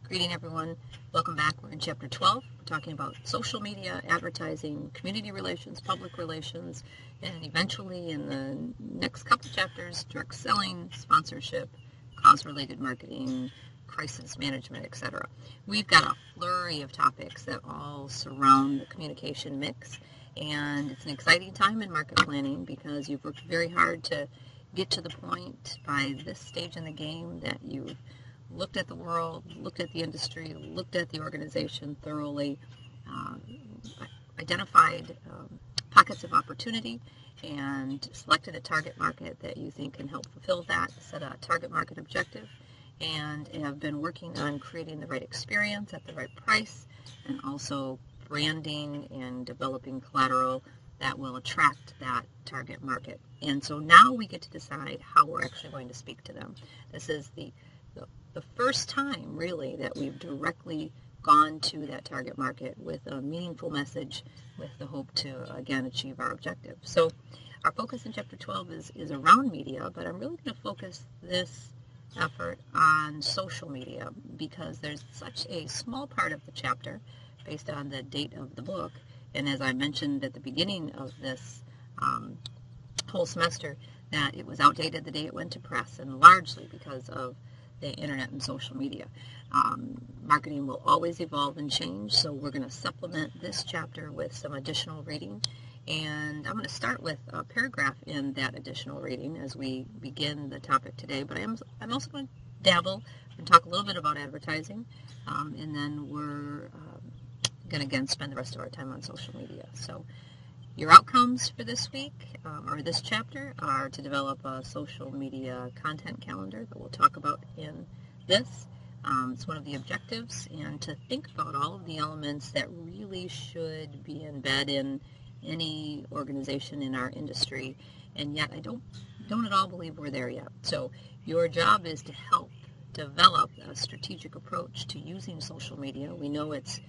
Greeting everyone. Welcome back. We're in Chapter 12. We're talking about social media, advertising, community relations, public relations, and eventually in the next couple chapters, direct selling, sponsorship, cause-related marketing, crisis management, etc. We've got a flurry of topics that all surround the communication mix, and it's an exciting time in market planning because you've worked very hard to get to the point by this stage in the game that you've looked at the world, looked at the industry, looked at the organization thoroughly, uh, identified pockets of opportunity, and selected a target market that you think can help fulfill that, set a target market objective, and have been working on creating the right experience at the right price, and also branding and developing collateral that will attract that target market. And so now we get to decide how we're actually going to speak to them. This is the first time, really, that we've directly gone to that target market with a meaningful message with the hope to, again, achieve our objective. So our focus in Chapter 12 is around media, but I'm really going to focus this effort on social media because there's such a small part of the chapter based on the date of the book. And as I mentioned at the beginning of this whole semester, that it was outdated the day it went to press, and largely because of the internet and social media. Marketing will always evolve and change, so we're going to supplement this chapter with some additional reading. And I'm going to start with a paragraph in that additional reading as we begin the topic today, but I'm also going to dabble and talk a little bit about advertising, and then we're going to, again, spend the rest of our time on social media. So your outcomes for this week, or this chapter, are to develop a social media content calendar that we'll talk about in this. It's one of the objectives, and to think about all of the elements that really should be embedded in any organization in our industry, and yet I don't at all believe we're there yet. So your job is to help develop a strategic approach to using social media. We know it's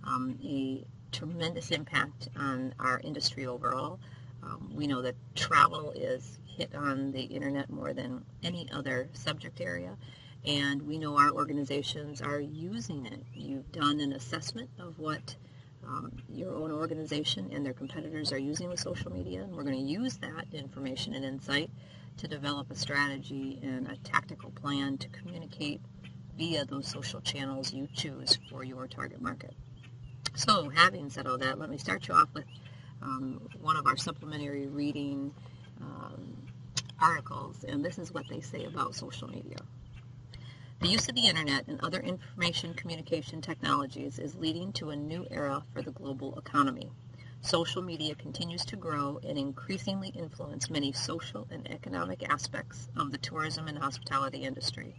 a tremendous impact on our industry overall. We know that travel is hit on the internet more than any other subject area, and we know our organizations are using it. You've done an assessment of what your own organization and their competitors are using with social media, and we're going to use that information and insight to develop a strategy and a tactical plan to communicate via those social channels you choose for your target market. So, having said all that, let me start you off with one of our supplementary reading articles, and this is what they say about social media. The use of the internet and other information communication technologies is leading to a new era for the global economy. Social media continues to grow and increasingly influence many social and economic aspects of the tourism and hospitality industry.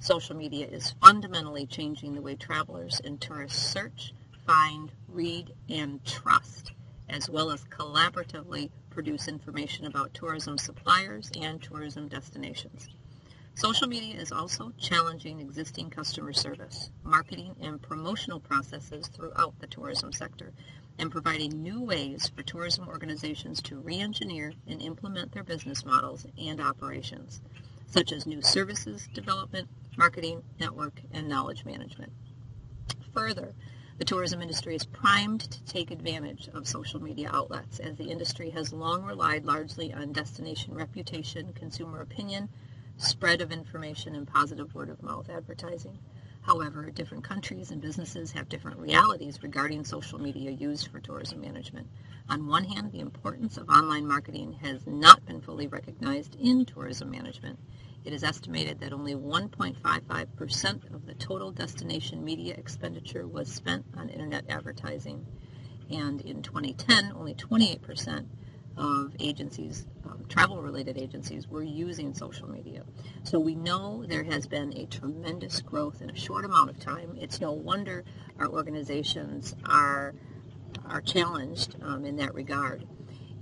Social media is fundamentally changing the way travelers and tourists search, find, read, and trust, as well as collaboratively produce information about tourism suppliers and tourism destinations. Social media is also challenging existing customer service, marketing, and promotional processes throughout the tourism sector, and providing new ways for tourism organizations to re-engineer and implement their business models and operations, such as new services development, marketing, network, and knowledge management. Further, the tourism industry is primed to take advantage of social media outlets, as the industry has long relied largely on destination reputation, consumer opinion, spread of information, and positive word-of-mouth advertising. However, different countries and businesses have different realities regarding social media used for tourism management. On one hand, the importance of online marketing has not been fully recognized in tourism management. It is estimated that only 1.55% of the total destination media expenditure was spent on internet advertising. And in 2010, only 28% of agencies, travel-related agencies, were using social media. So we know there has been a tremendous growth in a short amount of time. It's no wonder our organizations are challenged in that regard.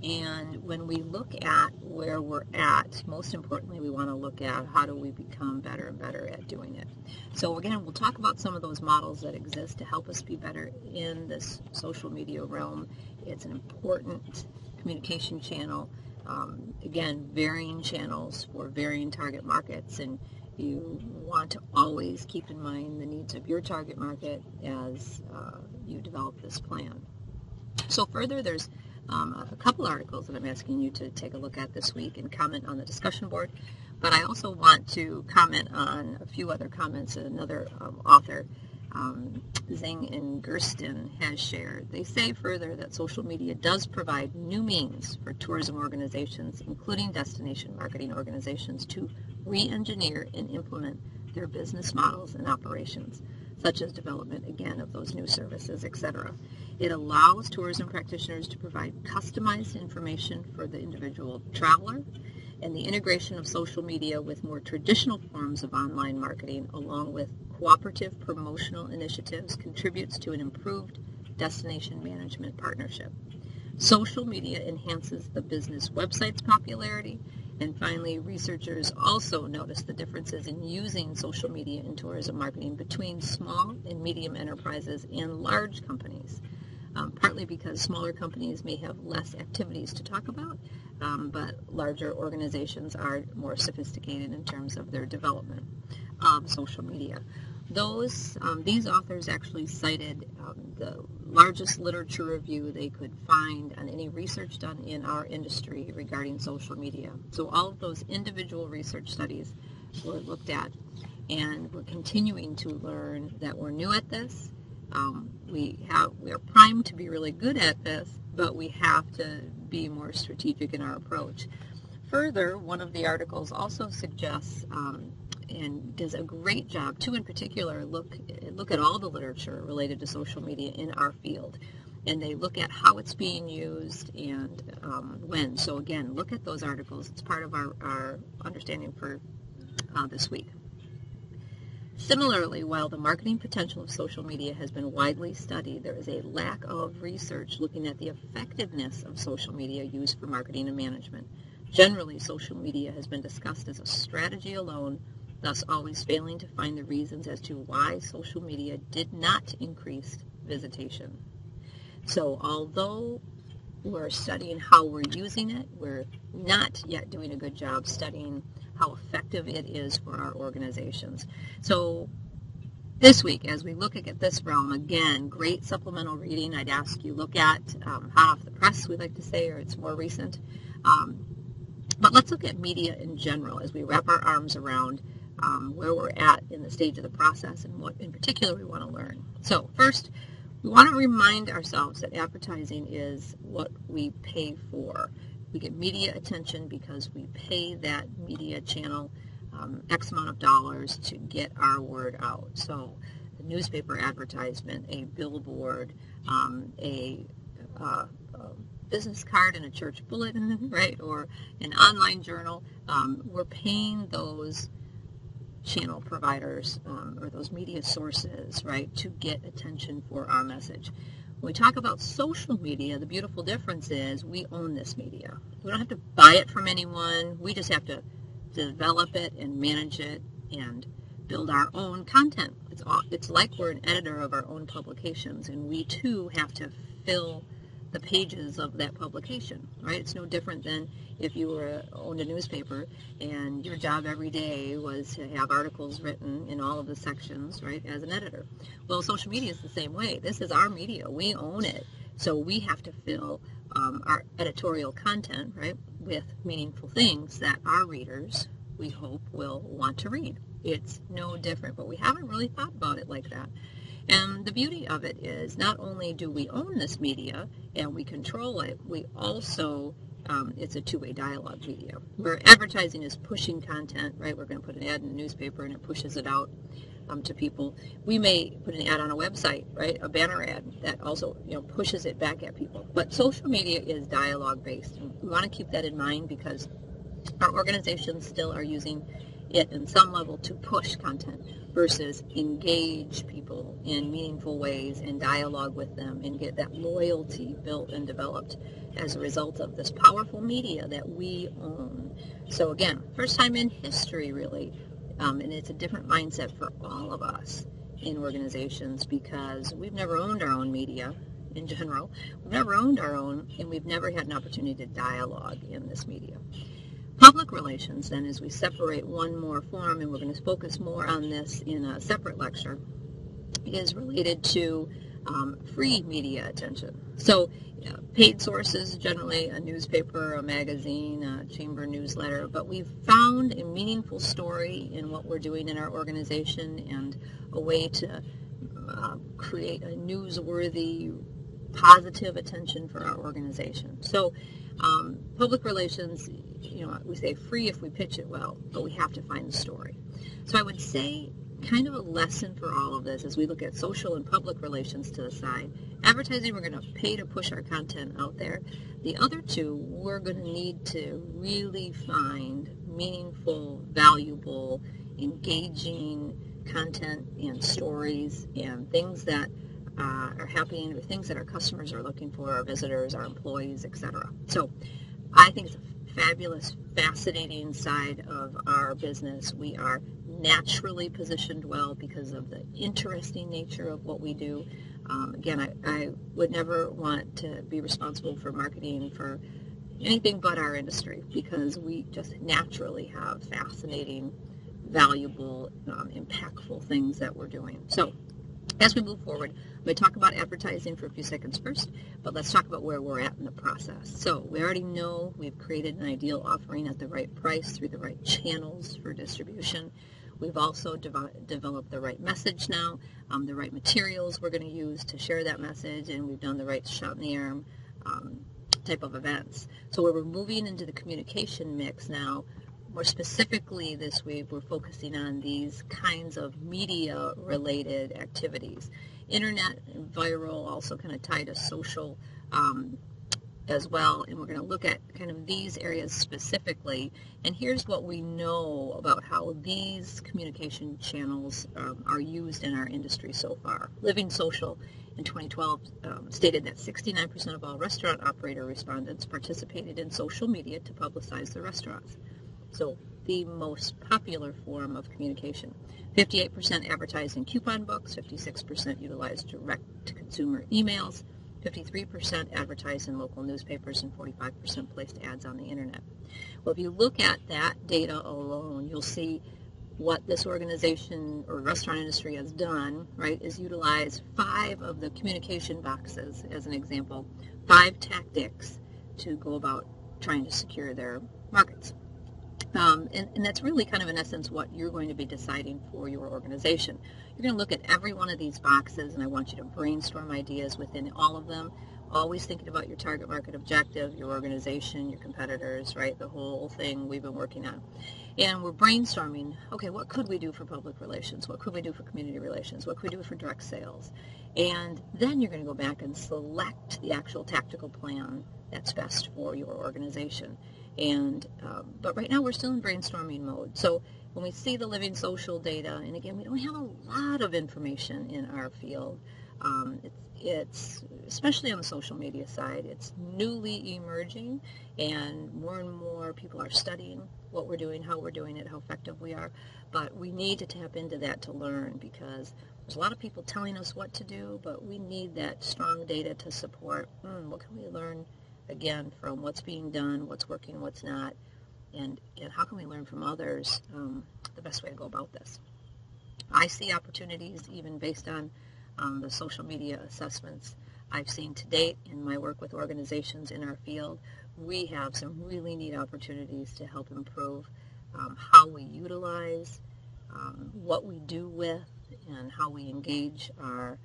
And when we look at where we're at, most importantly, we want to look at how do we become better and better at doing it. So again, we'll talk about some of those models that exist to help us be better in this social media realm. It's an important communication channel. Again, varying channels for varying target markets, and you want to always keep in mind the needs of your target market as you develop this plan. So further, there's a couple articles that I'm asking you to take a look at this week and comment on the discussion board. But I also want to comment on a few other comments that another author, Zing and Gersten, has shared. They say further that social media does provide new means for tourism organizations, including destination marketing organizations, to re-engineer and implement their business models and operations, such as development, again, of those new services, etc. It allows tourism practitioners to provide customized information for the individual traveler, and the integration of social media with more traditional forms of online marketing, along with cooperative promotional initiatives, contributes to an improved destination management partnership. Social media enhances the business website's popularity. And finally, researchers also noticed the differences in using social media in tourism marketing between small and medium enterprises and large companies, partly because smaller companies may have less activities to talk about, but larger organizations are more sophisticated in terms of their development of social media. These authors actually cited the largest literature review they could find on any research done in our industry regarding social media. So all of those individual research studies were looked at, and we're continuing to learn that we're new at this. We are primed to be really good at this, but we have to be more strategic in our approach. Further, one of the articles also suggests and does a great job, two in particular, look at all the literature related to social media in our field. And they look at how it's being used and when. So again, look at those articles. It's part of our understanding for this week. Similarly, while the marketing potential of social media has been widely studied, there is a lack of research looking at the effectiveness of social media used for marketing and management. Generally, social media has been discussed as a strategy alone, thus always failing to find the reasons as to why social media did not increase visitation. So although we're studying how we're using it, we're not yet doing a good job studying how effective it is for our organizations. So this week, as we look at this realm, again, great supplemental reading I'd ask you look at, hot off the press, we like to say, or it's more recent. But let's look at media in general as we wrap our arms around where we're at in the stage of the process and what in particular we want to learn. So first, we want to remind ourselves that advertising is what we pay for. We get media attention because we pay that media channel X amount of dollars to get our word out. So a newspaper advertisement, a billboard, a business card in a church bulletin, right, or an online journal, we're paying those channel providers or those media sources, right, to get attention for our message. When we talk about social media, the beautiful difference is we own this media. We don't have to buy it from anyone. We just have to develop it and manage it and build our own content. It's like we're an editor of our own publications, and we too have to fill the pages of that publication, right? It's no different than if you owned a newspaper and your job every day was to have articles written in all of the sections, right, as an editor. Well, social media is the same way. This is our media. We own it. So we have to fill our editorial content, right, with meaningful things that our readers, we hope, will want to read. It's no different, but we haven't really thought about it like that. And the beauty of it is not only do we own this media and we control it, we also, it's a two-way dialogue media. Where advertising is pushing content, right? We're going to put an ad in a newspaper and it pushes it out to people. We may put an ad on a website, right? A banner ad that also, pushes it back at people. But social media is dialogue-based. And we want to keep that in mind because our organizations still are using it in some level to push content versus engage people in meaningful ways and dialogue with them and get that loyalty built and developed as a result of this powerful media that we own. So again, first time in history really, and it's a different mindset for all of us in organizations because we've never owned our own media in general. We've never owned our own, and we've never had an opportunity to dialogue in this media. Public relations, then, as we separate one more form, and we're going to focus more on this in a separate lecture, is related to free media attention. So paid sources, generally a newspaper, a magazine, a chamber newsletter, but we've found a meaningful story in what we're doing in our organization and a way to create a newsworthy, positive attention for our organization. So public relations, we say free if we pitch it well, but we have to find the story. So I would say kind of a lesson for all of this as we look at social and public relations to the side. Advertising, we're going to pay to push our content out there. The other two, we're going to need to really find meaningful, valuable, engaging content and stories and things that are happening, or things that our customers are looking for, our visitors, our employees, etc. So I think it's a fabulous, fascinating side of our business. We are naturally positioned well because of the interesting nature of what we do. Again, I would never want to be responsible for marketing for anything but our industry, because we just naturally have fascinating, valuable, impactful things that we're doing. So as we move forward, I'm going to talk about advertising for a few seconds first, but let's talk about where we're at in the process. So we already know we've created an ideal offering at the right price through the right channels for distribution. We've also developed the right message now, the right materials we're going to use to share that message, and we've done the right shot in the arm type of events. So we're moving into the communication mix now. More specifically this week, we're focusing on these kinds of media-related activities. Internet and viral, also kind of tied to social as well, and we're going to look at kind of these areas specifically. And here's what we know about how these communication channels are used in our industry so far. Living Social in 2012 stated that 69% of all restaurant operator respondents participated in social media to publicize their restaurants. So the most popular form of communication. 58% advertised in coupon books, 56% utilized direct-to-consumer emails, 53% advertised in local newspapers, and 45% placed ads on the internet. Well, if you look at that data alone, you'll see what this organization or restaurant industry has done, right, is utilize 5 of the communication boxes, as an example, 5 tactics to go about trying to secure their markets. And that's really kind of, in essence, what you're going to be deciding for your organization. You're going to look at every one of these boxes, and I want you to brainstorm ideas within all of them, always thinking about your target market objective, your organization, your competitors, right, the whole thing we've been working on. And we're brainstorming, okay, what could we do for public relations? What could we do for community relations? What could we do for direct sales? And then you're going to go back and select the actual tactical plan that's best for your organization. And but right now we're still in brainstorming mode. So when we see the Living Social data, and again, we don't have a lot of information in our field. It's especially on the social media side, it's newly emerging, and more people are studying what we're doing, how we're doing it, how effective we are. But we need to tap into that to learn, because there's a lot of people telling us what to do, but we need that strong data to support what can we learn, again, from what's being done, what's working, what's not, and how can we learn from others the best way to go about this. I see opportunities even based on the social media assessments I've seen to date in my work with organizations in our field. We have some really neat opportunities to help improve how we utilize, what we do with, and how we engage our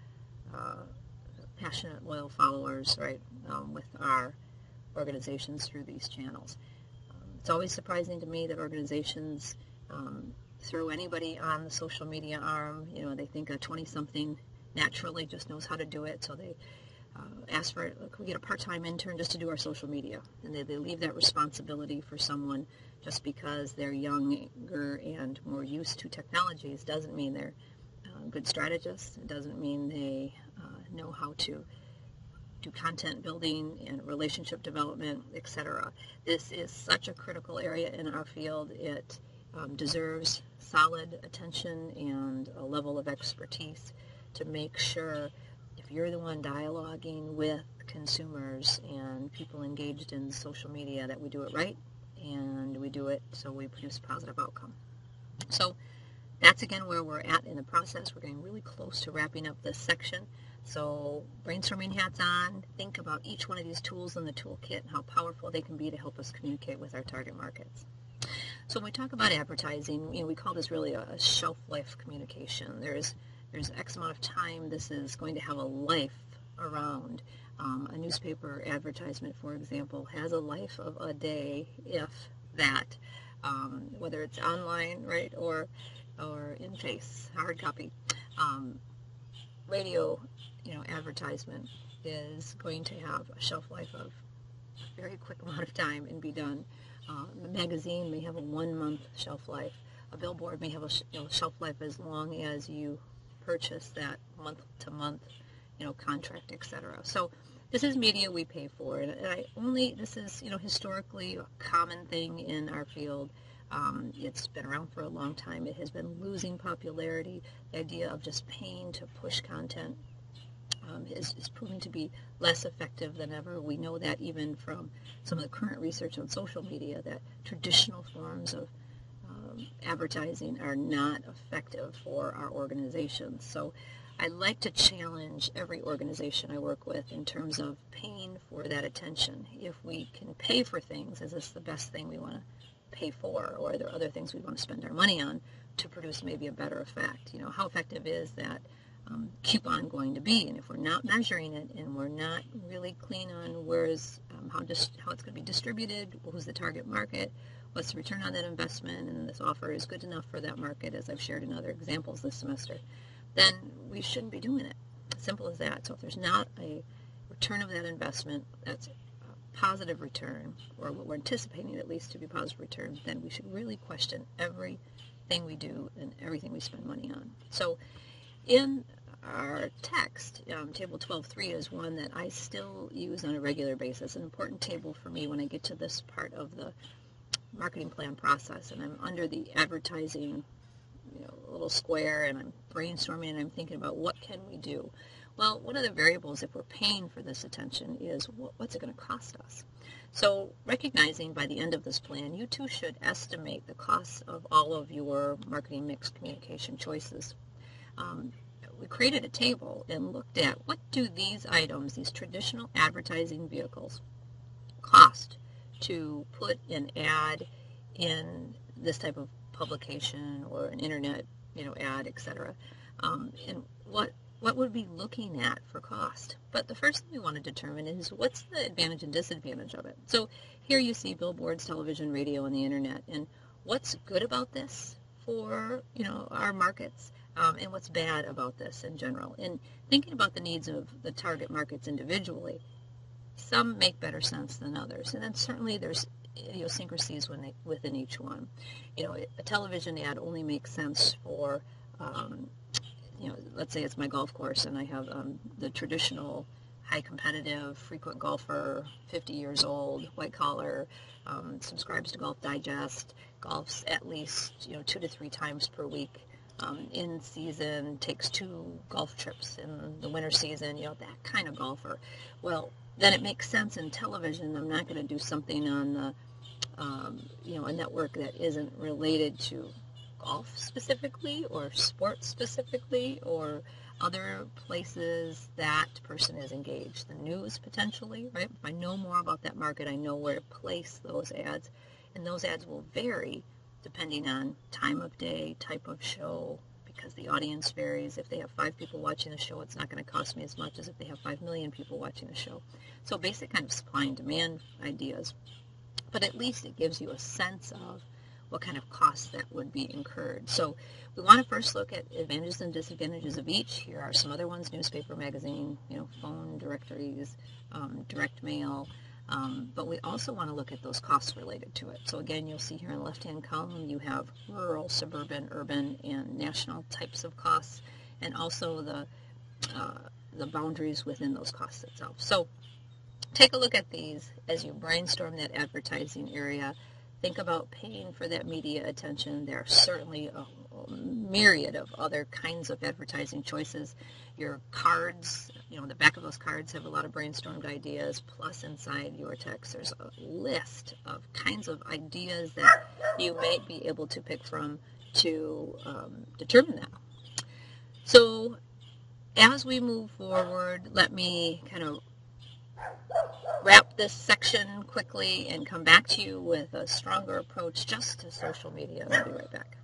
passionate, loyal followers, right, with our organizations through these channels. It's always surprising to me that organizations throw anybody on the social media arm. They think a 20-something naturally just knows how to do it, so they ask for, can we get a part-time intern just to do our social media? And they leave that responsibility for someone just because they're younger and more used to technologies. Doesn't mean they're good strategists. It doesn't mean they know how to do content building and relationship development, etc. This is such a critical area in our field. It deserves solid attention and a level of expertise to make sure, if you're the one dialoguing with consumers and people engaged in social media, that we do it right and we do it so we produce a positive outcome. So that's again where we're at in the process. We're getting really close to wrapping up this section. So brainstorming hats on, think about each one of these tools in the toolkit and how powerful they can be to help us communicate with our target markets. So when we talk about advertising, we call this really a shelf life communication. There's X amount of time this is going to have a life around. A newspaper advertisement, for example, has a life of a day, if that, whether it's online, right, or in face, hard copy. Radio, advertisement is going to have a shelf life of a very quick amount of time and be done. A magazine may have a 1-month shelf life. A billboard may have a shelf life as long as you purchase that month-to-month, contract, etc. So this is media we pay for, and this is, historically a common thing in our field. It's been around for a long time. It has been losing popularity. The idea of just paying to push content is proving to be less effective than ever. We know that even from some of the current research on social media, that traditional forms of advertising are not effective for our organizations. So I like to challenge every organization I work with in terms of paying for that attention. If we can pay for things, is this the best thing we want to pay for, or are there other things we want to spend our money on to produce maybe a better effect? How effective is that coupon going to be? And if we're not measuring it and we're not really clean on how it's going to be distributed, who's the target market, what's the return on that investment, and this offer is good enough for that market, as I've shared in other examples this semester, then we shouldn't be doing it. Simple as that. So if there's not a return of that investment that's a positive return, or what we're anticipating at least to be a positive return, then we should really question everything we do and everything we spend money on. So in our text, Table 12.3 is one that I still use on a regular basis, an important table for me when I get to this part of the marketing plan process, and I'm under the advertising little square, and I'm brainstorming and I'm thinking about what can we do. Well, one of the variables, if we're paying for this attention, is what's it going to cost us. So recognizing by the end of this plan, you too should estimate the costs of all of your marketing mix communication choices. We created a table and looked at what do these items, these traditional advertising vehicles, cost to put an ad in this type of publication or an internet, ad, etc. And what would we be looking at for cost? But the first thing we want to determine is what's the advantage and disadvantage of it. So here you see billboards, television, radio, and the internet, and what's good about this for our markets, and what's bad about this in general. And thinking about the needs of the target markets individually, some make better sense than others, and then certainly there's idiosyncrasies within each one. A television ad only makes sense for, let's say it's my golf course, and I have the traditional high competitive, frequent golfer, 50 years old, white collar, subscribes to Golf Digest, golfs at least 2 to 3 times per week. In season, takes 2 golf trips in the winter season, that kind of golfer. Well, then it makes sense in television. I'm not going to do something on the, a network that isn't related to golf specifically or sports specifically or other places that person is engaged. The news potentially, right? If I know more about that market, I know where to place those ads, and those ads will vary depending on time of day, type of show, because the audience varies. If they have 5 people watching a show, it's not going to cost me as much as if they have 5 million people watching a show. So basic kind of supply and demand ideas. But at least it gives you a sense of what kind of costs that would be incurred. So we want to first look at advantages and disadvantages of each. Here are some other ones: newspaper, magazine, phone directories, direct mail. But we also want to look at those costs related to it. So again, you'll see here in the left-hand column, you have rural, suburban, urban, and national types of costs, and also the boundaries within those costs itself. So take a look at these as you brainstorm that advertising area. Think about paying for that media attention. There are certainly a myriad of other kinds of advertising choices. Your cards the back of those cards have a lot of brainstormed ideas, plus inside your text there's a list of kinds of ideas that you may be able to pick from to determine that. So as we move forward, let me kind of wrap this section quickly and come back to you with a stronger approach just to social media. I'll be right back.